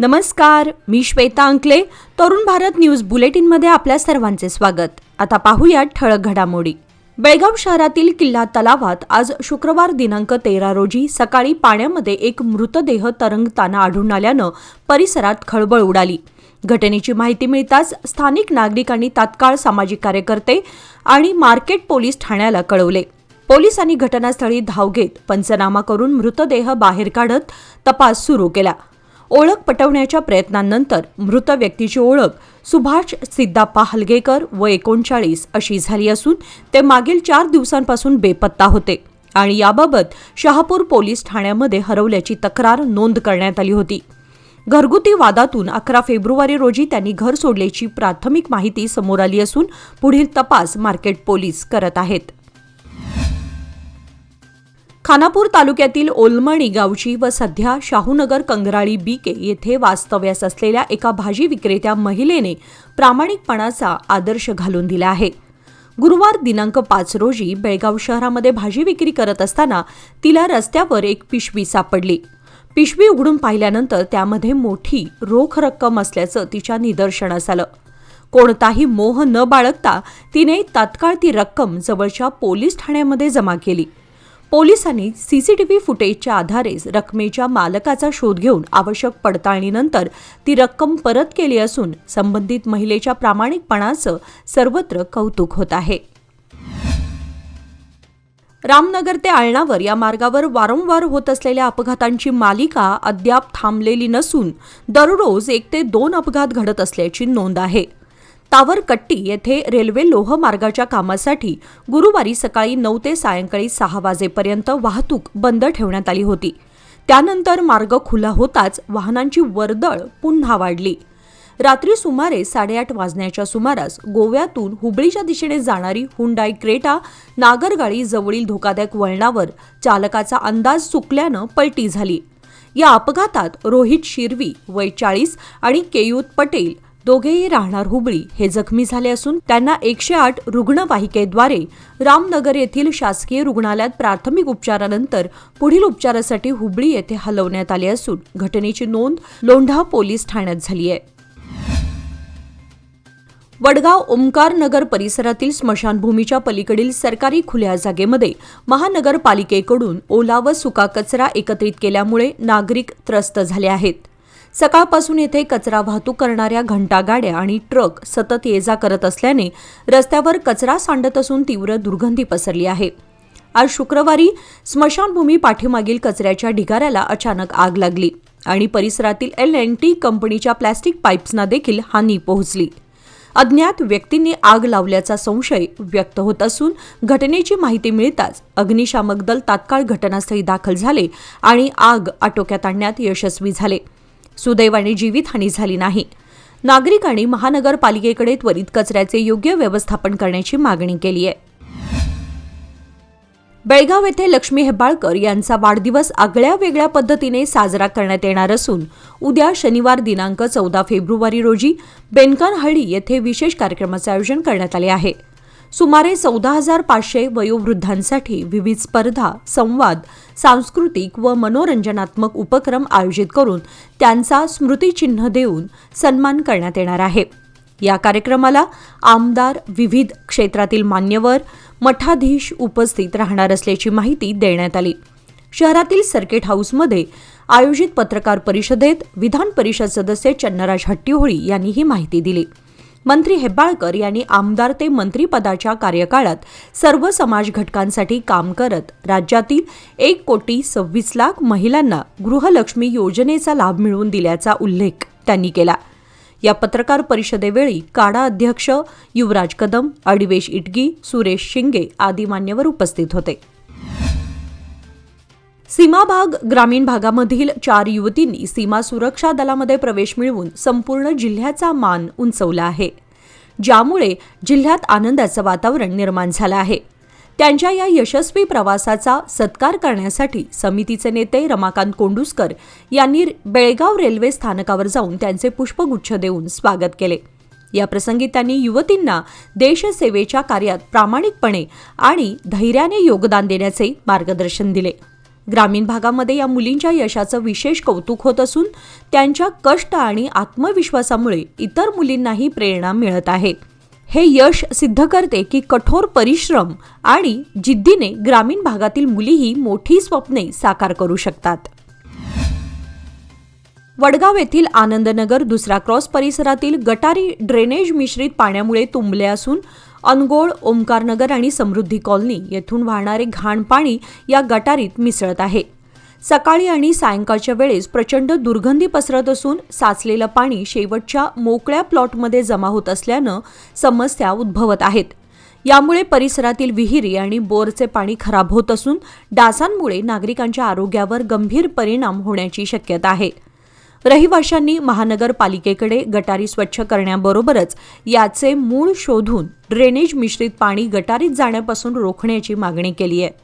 नमस्कार, मी श्वेता अंकले. तरुण भारत न्यूज बुलेटिनमध्ये आपल्या सर्वांचे स्वागत. आता पाहूया ठळक घडामोडी. बेळगाव शहरातील किल्ला तलावात आज शुक्रवार दिनांक 13 रोजी सकाळी पाण्यामध्ये एक मृतदेह तरंगताना आढळून आल्यानं परिसरात खळबळ उडाली. घटनेची माहिती मिळताच स्थानिक नागरिकांनी तात्काळ सामाजिक कार्यकर्ते आणि मार्केट पोलीस ठाण्याला कळवले. पोलिसांनी घटनास्थळी धाव घेत पंचनामा करून मृतदेह बाहेर काढत तपास सुरू केला. ओळख पटवण्याच्या प्रयत्नांनंतर मृत व्यक्तीची ओळख सुभाष सिद्धाप्पा हलगेकर व 39 अशी झाली असून ते मागील 4 दिवसांपासून बेपत्ता होते आणि याबाबत शहापूर पोलीस ठाण्यामध्ये हरवल्याची तक्रार नोंद करण्यात आली होती. घरगुती वादातून 11 फेब्रुवारी रोजी त्यांनी घर सोडल्याची प्राथमिक माहिती समोर आली असून पुढील तपास मार्केट पोलीस करत आहेत. खानापूर तालुक्यातील ओलमणी गावची व सध्या शाहूनगर कंगराळी बीके येथे वास्तव्यास असलेल्या एका भाजी विक्रेत्या महिलेने प्रामाणिकपणाचा आदर्श घालून दिला आहे. गुरुवार दिनांक 5 रोजी बेळगाव शहरामध्ये भाजी विक्री करत असताना तिला रस्त्यावर एक पिशवी सापडली. पिशवी उघडून पाहिल्यानंतर त्यामध्ये मोठी रोख रक्कम असल्याचं तिच्या निदर्शनास आलं. कोणताही मोह न बाळगता तिने तात्काळ ती रक्कम जवळच्या पोलीस ठाण्यामध्ये जमा केली. पोलिसांनी सीसीटीव्ही फुटेजच्या आधारे रकमेच्या मालकाचा शोध घेऊन आवश्यक पडताळणीनंतर ती रक्कम परत केली असून संबंधित महिलेच्या प्रामाणिकपणाचं सर्वत्र कौतुक होत आहे. रामनगर ते आळणावर या मार्गावर वारंवार होत असलेल्या अपघातांची मालिका अद्याप थांबलेली नसून दररोज 1 ते 2 अपघात घडत असल्याची नोंद आहे. तावरकट्टी येथे रेल्वे लोहमार्गाच्या कामासाठी गुरुवारी सकाळी 9 ते सायंकाळी 6 वाजेपर्यंत वाहतूक बंद ठेवण्यात आली होती. त्यानंतर मार्ग खुला होताच वाहनांची वर्दळ पुन्हा वाढली. रात्री सुमारे 8:30 वाजण्याच्या सुमारास गोव्यातून हुबळीच्या दिशेने जाणारी हुंडाई क्रेटा नागरगाळी जवळील धोकादायक वळणावर चालकाचा अंदाज चुकल्यानं पलटी झाली. या अपघातात रोहित शिरवी वय 40 आणि केयूत पटेल दोघेही राहणार हुबळी हे जखमी झाले असून त्यांना 108 रुग्णवाहिकेद्वारे रामनगर येथील शासकीय रुग्णालयात प्राथमिक उपचारानंतर पुढील उपचारासाठी हुबळी येथे हलवण्यात आले असून घटनेची नोंद लोंढा पोलीस ठाण्यात झाली आहे. वडगाव ओमकार नगर परिसरातील स्मशानभूमीच्या पलीकडील सरकारी खुल्या जागेमध्ये महानगरपालिकेकडून ओला व सुका कचरा एकत्रित केल्यामुळे नागरिक त्रस्त झाले आहेत. सकाळपासून येथे कचरा वाहतूक करणाऱ्या घंटागाड्या आणि ट्रक सतत ये-जा करत असल्याने रस्त्यावर कचरा सांडत असून तीव्र दुर्गंधी पसरली आहे. आज शुक्रवारी स्मशानभूमी पाठीमागील कचऱ्याच्या ढिगाऱ्याला अचानक आग लागली आणि परिसरातील L&T कंपनीच्या प्लॅस्टिक पाईप्सना देखील हानी पोहोचली. अज्ञात व्यक्तींनी आग लावल्याचा संशय व्यक्त होत असून घटनेची माहिती मिळताच अग्निशामक दल तात्काळ घटनास्थळी दाखल झाले आणि आग आटोक्यात आणण्यात यशस्वी झाले. सुदैवाने जीवितहानी झाली नाही. नागरिकांनी महानगरपालिकेकडे त्वरित कचऱ्याचे योग्य व्यवस्थापन करण्याची मागणी केली आहे. बेळगाव येथे लक्ष्मी हेब्बाळकर यांचा वाढदिवस आगळ्या वेगळ्या पद्धतीने साजरा करण्यात येणार असून उद्या शनिवार दिनांक 14 फेब्रुवारी रोजी बेनकानहळ्ळी येथे विशेष कार्यक्रमाचे आयोजन करण्यात आले आहे. सुमारे 14,500 वयोवृद्धांसाठी विविध स्पर्धा, संवाद, सांस्कृतिक व मनोरंजनात्मक उपक्रम आयोजित करून त्यांचा स्मृतिचिन्ह देऊन सन्मान करण्यात येणार आहे. या कार्यक्रमाला आमदार, विविध क्षेत्रातील मान्यवर, मठाधीश उपस्थित राहणार असल्याची माहिती देण्यात आली. शहरातील सर्किट हाऊसमध्ये आयोजित पत्रकार परिषदेत विधान परिषद सदस्य चन्नराज हट्टीहोळी यांनी ही माहिती दिली. मंत्री हेब्बाळकर यांनी आमदार ते मंत्रिपदाच्या कार्यकाळात सर्व समाज घटकांसाठी काम करत राज्यातील 1,26,00,000 महिलांना गृहलक्ष्मी योजनेचा लाभ मिळवून दिल्याचा उल्लेख त्यांनी केला. या पत्रकार परिषदेवेळी काडा अध्यक्ष युवराज कदम, अडिवेश इटगी, सुरेश शिंगे आदी मान्यवर उपस्थित होते. सीमा भाग ग्रामीण भागामधील 4 युवतींनी सीमा सुरक्षा दलामध्ये प्रवेश मिळवून संपूर्ण जिल्ह्याचा मान उंचवला आहे, ज्यामुळे जिल्ह्यात आनंदाचं वातावरण निर्माण झालं आहे. त्यांच्या या यशस्वी प्रवासाचा सत्कार करण्यासाठी समितीचे नेते रमाकांत कोंडुस्कर यांनी बेळगाव रेल्वे स्थानकावर जाऊन त्यांचे पुष्पगुच्छ देऊन स्वागत केले. याप्रसंगी त्यांनी युवतींना देशसेवेच्या कार्यात प्रामाणिकपणे आणि धैर्याने योगदान देण्याचे मार्गदर्शन दिले. ग्रामीण भागामध्ये या मुलींच्या यशाचं विशेष कौतुक होत असून त्यांच्या कष्ट आणि आत्मविश्वासामुळे इतर मुलींनाही प्रेरणा मिळत आहे. हे यश सिद्ध करते की कठोर परिश्रम आणि जिद्दीने ग्रामीण भागातील मुलीही मोठी स्वप्ने साकार करू शकतात. वडगाव येथील आनंदनगर दुसरा क्रॉस परिसरातील गटारी ड्रेनेज मिश्रित पाण्यामुळे तुंबले असून अनगोळ, ओमकारनगर आणि समृद्धी कॉलनी येथून वाहणारे घाण पाणी या गटारीत मिसळत आहे. सकाळी आणि सायंकाळच्या वेळेस प्रचंड दुर्गंधी पसरत असून साचलेलं पाणी शेवटच्या मोकळ्या प्लॉटमध्ये जमा होत असल्यानं समस्या उद्भवत आहेत. यामुळे परिसरातील विहिरी आणि बोरचे पाणी खराब होत असून डासांमुळे नागरिकांच्या आरोग्यावर गंभीर परिणाम होण्याची शक्यता आहे. रहिवाशांनी महानगरपालिकेकडे गटारी स्वच्छ करण्याबरोबरच याचे मूळ शोधून ड्रेनेज मिश्रित पाणी गटारीत जाण्यापासून रोखण्याची मागणी केली आहे.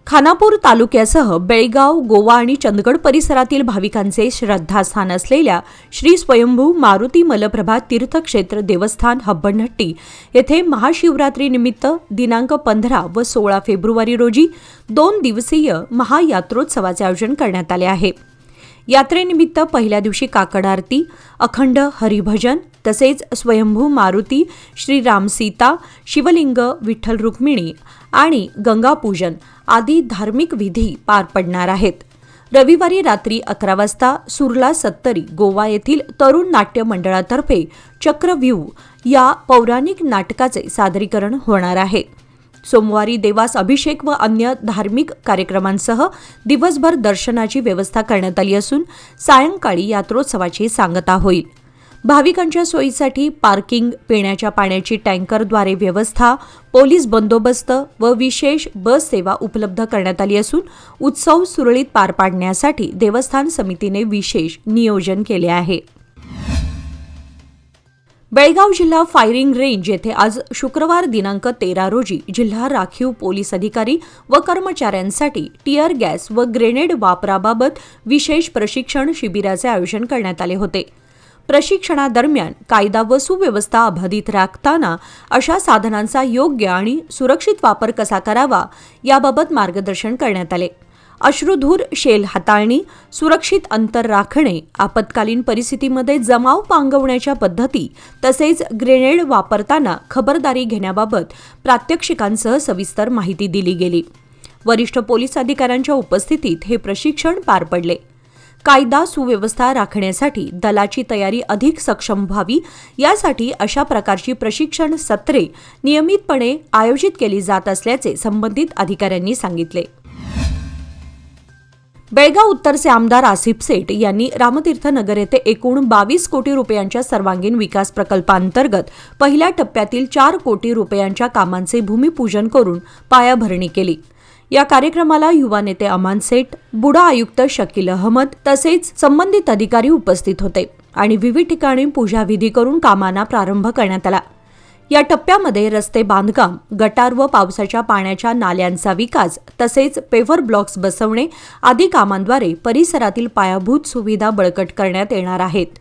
खानापूर तालुक्यासह बेळगाव, गोवा आणि चंदगड परिसरातील भाविकांचे श्रद्धास्थान असलेल्या श्री स्वयंभू मारुती मलप्रभा तीर्थक्षेत्र देवस्थान हब्बनहट्टी येथे महाशिवरात्रीनिमित्त दिनांक 15 व 16 फेब्रुवारी रोजी 2 दिवसीय महायात्रोत्सवाचे आयोजन करण्यात आले आहे. यात्रेनिमित्त पहिल्या दिवशी काकड आरती, अखंड हरिभजन तसेच स्वयंभू मारुती, श्रीराम सीता, शिवलिंग, विठ्ठल रुक्मिणी आणि गंगापूजन आदी धार्मिक विधी पार पडणार आहेत. रविवारी रात्री 11 वाजता सुरला सत्तरी गोवा येथील तरुण नाट्य मंडळातर्फे चक्रव्यूह या पौराणिक नाटकाचे सादरीकरण होणार आहे. सोमवारी देवास अभिषेक व अन्य धार्मिक कार्यक्रमांसह दिवसभर दर्शनाची व्यवस्था करण्यात आली असून सायंकाळी यात्रोत्सवाची सांगता होईल. भाविकांच्या सोयीसाठी पार्किंग, पिण्याच्या पाण्याची टँकरद्वारे व्यवस्था, पोलीस बंदोबस्त व विशेष बस सेवा उपलब्ध करण्यात आली असून उत्सव सुरळीत पार पाडण्यासाठी देवस्थान समितीने विशेष नियोजन केले आहे. बेळगाव जिल्हा फायरिंग रेंज येथे आज शुक्रवार दिनांक 13 रोजी जिल्हा राखीव पोलीस अधिकारी व कर्मचाऱ्यांसाठी टियर गॅस व ग्रेनेड वापराबाबत विशेष प्रशिक्षण शिबिराचे आयोजन करण्यात आले होते. प्रशिक्षणादरम्यान कायदा व सुव्यवस्था अबाधित राखताना अशा साधनांचा योग्य आणि सुरक्षित वापर कसा करावा याबाबत मार्गदर्शन करण्यात आले. अश्रुधूर शेल हाताळणी, सुरक्षित अंतर राखणे, आपत्कालीन परिस्थितीमध्ये जमाव पांगवण्याच्या पद्धती तसेच ग्रेनेड वापरताना खबरदारी घेण्याबाबत प्रात्यक्षिकांसह सविस्तर माहिती दिली गेली. वरिष्ठ पोलीस अधिकाऱ्यांच्या उपस्थितीत हे प्रशिक्षण पार पडले. कायदा सुव्यवस्था राखण्यासाठी दलाची तयारी अधिक सक्षम व्हावी यासाठी अशा प्रकारची प्रशिक्षण सत्रे नियमितपणे आयोजित केली जात असल्याचे संबंधित अधिकाऱ्यांनी सांगितले. बेळगाव उत्तरचे आमदार आसिफ सेठ यांनी रामतीर्थनगर येथे एकूण 22 कोटी रुपयांच्या सर्वांगीण विकास प्रकल्पांतर्गत पहिल्या टप्प्यातील 4 कोटी रुपयांच्या कामांचे भूमिपूजन करून पायाभरणी केली. या कार्यक्रमाला युवा नेते अमान सेठ, बुडा आयुक्त शकील अहमद तसेच संबंधित अधिकारी उपस्थित होते आणि विविध ठिकाणी पूजाविधी करून कामांना प्रारंभ करण्यात आला. या टप्प्यामध्ये रस्ते बांधकाम, गटार व पावसाच्या पाण्याच्या नाल्यांचा विकास तसेच पेव्हर ब्लॉक्स बसवणे आदी कामांद्वारे परिसरातील पायाभूत सुविधा बळकट करण्यात येणार आहेत.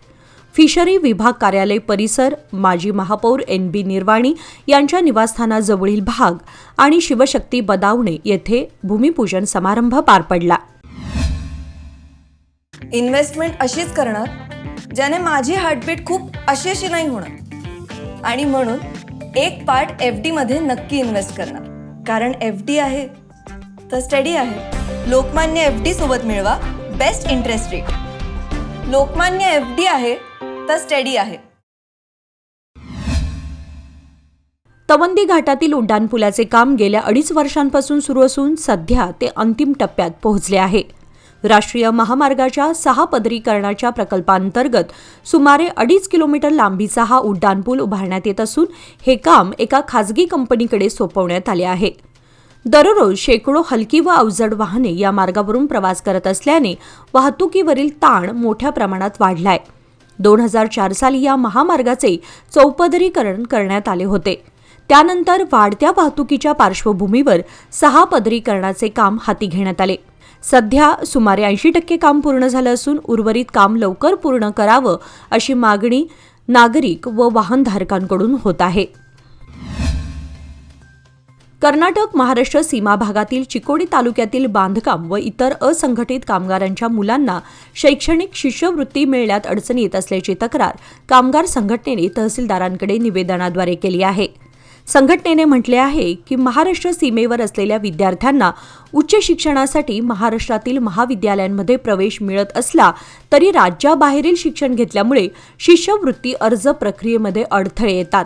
फिशरी विभाग कार्यालय परिसर, माजी महापौर NB निर्वाणी यांच्या निवासस्थानाजवळील भाग आणि शिवशक्ती बदावणे येथे भूमिपूजन समारंभ पार पडला. इन्व्हेस्टमेंट अशीच करणार ज्याने माझी हार्टबीट खूप अशी नाही होणार आणि म्हणून एक पार्ट FD मध्ये नक्की इन्व्हेस्ट करणार, कारण FD आहे तर स्टडी आहे. लोकमान्य FD सोबत मिळवा best interest rate. Lokmanya FD आहे तर स्टडी आहे. तवंदी घाटातील उड्डाणपुलाचे काम गेल्या 2.5 वर्षांपासून सुरू असून सध्या ते अंतिम टप्प्यात पोहोचले आहे. राष्ट्रीय महामार्गाच्या 6 पदरीकरणाच्या प्रकल्पांतर्गत सुमारे 2.5 किलोमीटर लांबीचा हा उड्डाणपूल उभारण्यात येत असून हे काम एका खासगी कंपनीकडे सोपवण्यात आले आहे. दररोज शेकडो हलकी व अवजड वाहने या मार्गावरून प्रवास करत असल्याने वाहतुकीवरील ताण मोठ्या प्रमाणात वाढलाय. 2004 साली या महामार्गाचे चौपदरीकरण करण्यात आले होते. त्यानंतर वाढत्या वाहतुकीच्या पार्श्वभूमीवर 6 पदरीकरणाचे काम हाती घेण्यात आले. सध्या सुमारे 80% काम पूर्ण झालं असून उर्वरित काम लवकर पूर्ण करावं अशी मागणी नागरिक व वाहनधारकांकडून होत आहे. कर्नाटक महाराष्ट्र सीमा भागातील चिकोडी तालुक्यातील बांधकाम व इतर असंघटित कामगारांच्या मुलांना शैक्षणिक शिष्यवृत्ती मिळण्यात अडचणी येत असल्याची तक्रार कामगार संघटनेने तहसीलदारांकडे निवेदनाद्वारे केली आहे. संघटनेने म्हटले आहे की महाराष्ट्र सीमेवर असलेल्या विद्यार्थ्यांना उच्च शिक्षणासाठी महाराष्ट्रातील महाविद्यालयांमध्ये प्रवेश मिळत असला तरी राज्याबाहेरील शिक्षण घेतल्यामुळे शिष्यवृत्ती अर्ज प्रक्रियेमध्ये अडथळे येतात.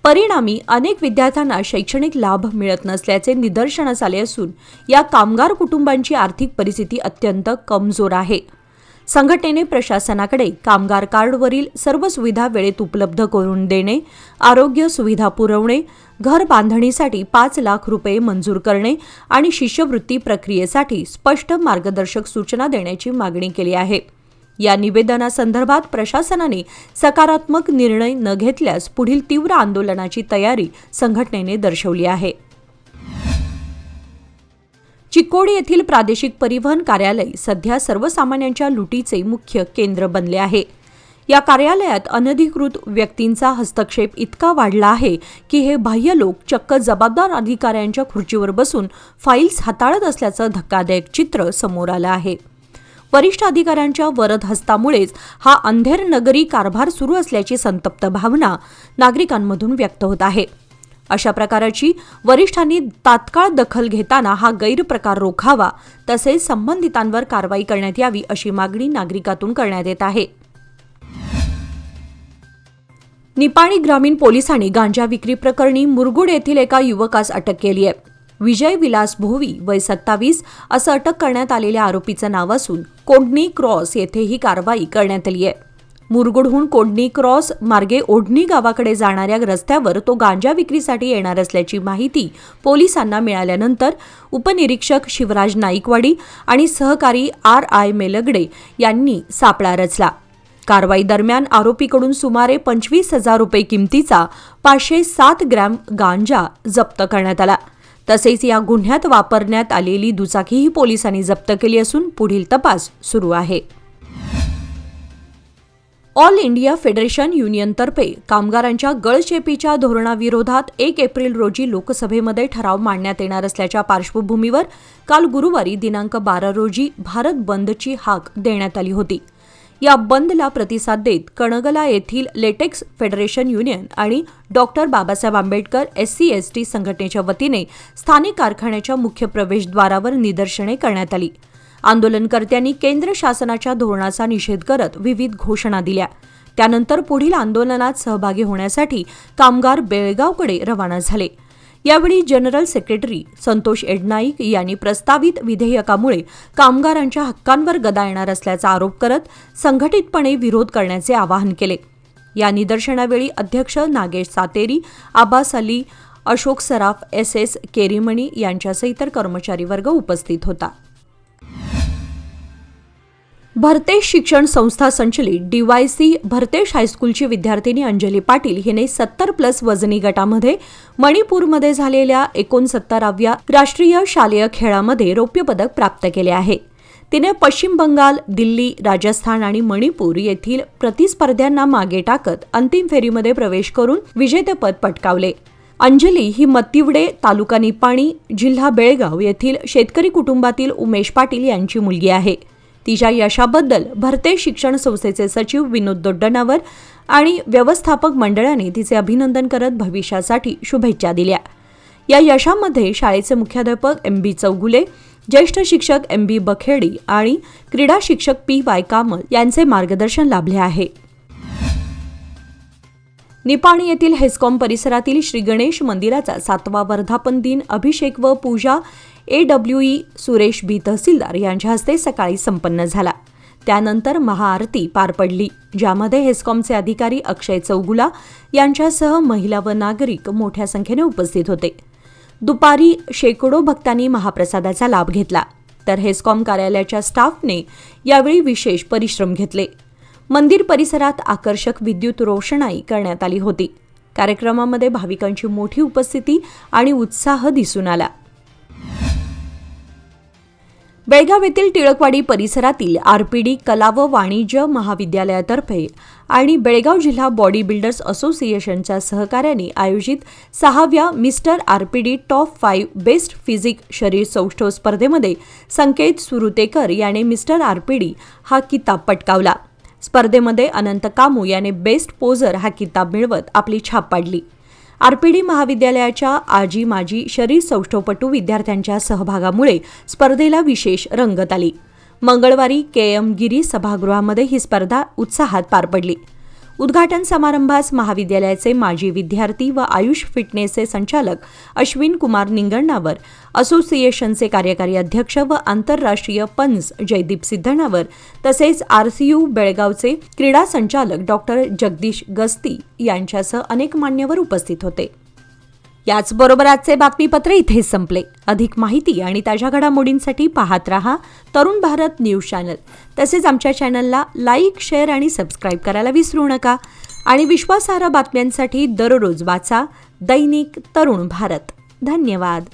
परिणामी अनेक विद्यार्थ्यांना शैक्षणिक लाभ मिळत नसल्याचे निदर्शनास आले असून या कामगार कुटुंबांची आर्थिक परिस्थिती अत्यंत कमजोर आहे. संघटनेने प्रशासनाकडे कामगार कार्डवरील सर्व सुविधा वेळेत उपलब्ध करून देणे, आरोग्य सुविधा पुरवणे, घर बांधणीसाठी 5 लाख रुपये मंजूर करणे आणि शिष्यवृत्ती प्रक्रियेसाठी स्पष्ट मार्गदर्शक सूचना देण्याची मागणी केली आहे. या निवेदनासंदर्भात प्रशासनाने सकारात्मक निर्णय न घेतल्यास पुढील तीव्र आंदोलनाची तयारी संघटनेने दर्शवली आहे. चिकोडी येथील प्रादेशिक परिवहन कार्यालय सध्या सर्वसामान्यांच्या लुटीचे मुख्य केंद्र बनले आहे. या कार्यालयात अनधिकृत व्यक्तींचा हस्तक्षेप इतका वाढला आहे की हे बाह्य लोक चक्क जबाबदार अधिकाऱ्यांच्या खुर्चीवर बसून फाईल्स हाताळत असल्याचं धक्कादायक चित्र समोर आलं आहे. वरिष्ठ अधिकाऱ्यांच्या वरद हस्तामुळेच हा अंधेर नगरी कारभार सुरू असल्याची संतप्त भावना नागरिकांमधून व्यक्त होत आहे. अशा प्रकाराची वरिष्ठांनी तात्काळ दखल घेताना हा गैरप्रकार रोखावा तसेच संबंधितांवर कारवाई करण्यात यावी अशी मागणी नागरिकातून करण्यात येत आहे. निपाणी ग्रामीण पोलिसांनी गांजा विक्री प्रकरणी मुरगुड येथील एका युवकास अटक केली आहे. विजय विलास भोवी वय 27 असं अटक करण्यात आलेल्या आरोपीचं नाव असून कोंडणी क्रॉस येथे ही कारवाई करण्यात आली आहे. मुरगुडहून कोंडणी क्रॉस मार्गे ओढणी गावाकडे जाणाऱ्या रस्त्यावर तो गांजा विक्रीसाठी येणार असल्याची माहिती पोलिसांना मिळाल्यानंतर उपनिरीक्षक शिवराज नाईकवाडी आणि सहकारी RI मेलगडे यांनी सापळा रचला. कारवाई दरम्यान आरोपीकडून सुमारे 25,000 रुपये किमतीचा 507 ग्रॅम गांजा जप्त करण्यात आला. तसेच या गुन्ह्यात वापरण्यात आलेली दुचाकीही पोलिसांनी जप्त केली असून पुढील तपास सुरू आहे. ऑल इंडिया फेडरेशन युनियनतर्फे कामगारांच्या गळचेपीच्या धोरणाविरोधात 1 एप्रिल रोजी लोकसभेमध्ये ठराव मांडण्यात येणार असल्याच्या पार्श्वभूमीवर काल गुरुवारी दिनांक 12 रोजी भारत बंदची हाक देण्यात आली होती. या बंदला प्रतिसाद देत कणगला येथील लेटेक्स फेडरेशन युनियन आणि डॉक्टर बाबासाहेब आंबेडकर SC/ST संघटनेच्या वतीने स्थानिक कारखान्याच्या मुख्य प्रवेशद्वारावर निदर्शने करण्यात आली. आंदोलनकर्त्यांनी केंद्र शासनाच्या धोरणाचा निषेध करत विविध घोषणा दिल्या. त्यानंतर पुढील आंदोलनात सहभागी होण्यासाठी कामगार बेळगावकडे रवाना झाले. यावेळी जनरल सेक्रेटरी संतोष एडनाईक यांनी प्रस्तावित विधेयकामुळे कामगारांच्या हक्कांवर गदा येणार असल्याचा आरोप करत संघटितपणे विरोध करण्याचे आवाहन केले. या निदर्शनावेळी अध्यक्ष नागेश सातेरी, आबास अली, अशोक सराफ, SS केरीमणी यांच्यासह इतर कर्मचारी वर्ग उपस्थित होता. भरतेश शिक्षण संस्था संचलित DYC भरतेश हायस्कूलची विद्यार्थिनी अंजली पाटील हिने 70+ वजनी गटामध्ये मणिपूरमध्ये झालेल्या 69व्या राष्ट्रीय शालेय खेळामध्ये रौप्य पदक प्राप्त केले आहे. तिने पश्चिम बंगाल, दिल्ली, राजस्थान आणि मणिपूर येथील प्रतिस्पर्ध्यांना मागे टाकत अंतिम फेरीमध्ये प्रवेश करून विजेतेपद पटकावले. अंजली ही मतिवडे, तालुका निपाणी, जिल्हा बेळगाव येथील शेतकरी कुटुंबातील उमेश पाटील यांची मुलगी आहे. तिच्या यशाबद्दल भरतेश शिक्षण संस्थेचे सचिव विनोद दोड्डनावर आणि व्यवस्थापक मंडळाने तिचे अभिनंदन करत भविष्यासाठी शुभेच्छा दिल्या. या यशामध्ये शाळेचे मुख्याध्यापक MB चौगुले, ज्येष्ठ शिक्षक MB बखेडी आणि क्रीडा शिक्षक PY कामल यांचे मार्गदर्शन लाभले आहे. निपाणी येथील हेस्कॉम परिसरातील श्री गणेश मंदिराचा 7वा वर्धापन दिन अभिषेक व पूजा AWE सुरेश B तहसीलदार यांच्या हस्ते सकाळी संपन्न झाला. त्यानंतर महाआरती पार पडली, ज्यामध्ये हेस्कॉमचे अधिकारी अक्षय चौगुला यांच्यासह महिला व नागरिक मोठ्या संख्येने उपस्थित होते. दुपारी शेकडो भक्तांनी महाप्रसादाचा लाभ घेतला, तर हेस्कॉम कार्यालयाच्या स्टाफने यावेळी विशेष परिश्रम घेतले. मंदिर परिसरात आकर्षक विद्युत रोषणाई करण्यात आली होती. कार्यक्रमामध्ये भाविकांची मोठी उपस्थिती आणि उत्साह दिसून आला. बेळगाव येथील टिळकवाडी परिसरातील आरपीडी कला व वाणिज्य महाविद्यालयातर्फे आणि बेळगाव जिल्हा बॉडी बिल्डर्स असोसिएशनच्या सहकार्याने आयोजित 6व्या mister RPD top 5 best physique शरीर सौष्ठव स्पर्धेमध्ये संकेत सुरुतेकर याने मिस्टर आरपीडी हा किताब पटकावला। स्पर्धेमध्ये अनंत कामू याने बेस्ट पोजर हा किताब मिळवत आपली छाप पाडली। आरपीडी महाविद्यालयाच्या आजी माजी शरीर सौष्ठवपटू विद्यार्थ्यांच्या सहभागामुळे स्पर्धेला विशेष रंगत आली। मंगळवारी केएम गिरी सभागृहामध्ये ही स्पर्धा उत्साहात पार पडली। उद्घाटन समारंभास महाविद्यालयाचे माजी विद्यार्थी व आयुष फिटनेसचे संचालक अश्विन कुमार निंगण्णावर, असोसिएशनचे कार्यकारी अध्यक्ष व आंतरराष्ट्रीय पंच जयदीप सिद्धनावर तसेच आरसीयू बेळगावचे क्रीडा संचालक डॉक्टर जगदीश गस्ती यांच्यासह अनेक मान्यवर उपस्थित होते। याचबरोबर आजचे बातमीपत्र इथेच संपले। अधिक माहिती आणि ताज्या घडामोडींसाठी पाहत रहा तरुण भारत न्यूज चॅनल। तसेच आमच्या चॅनलला लाईक, शेअर आणि सबस्क्राईब करायला विसरू नका आणि विश्वासार्ह बातम्यांसाठी दररोज वाचा दैनिक तरुण भारत। धन्यवाद।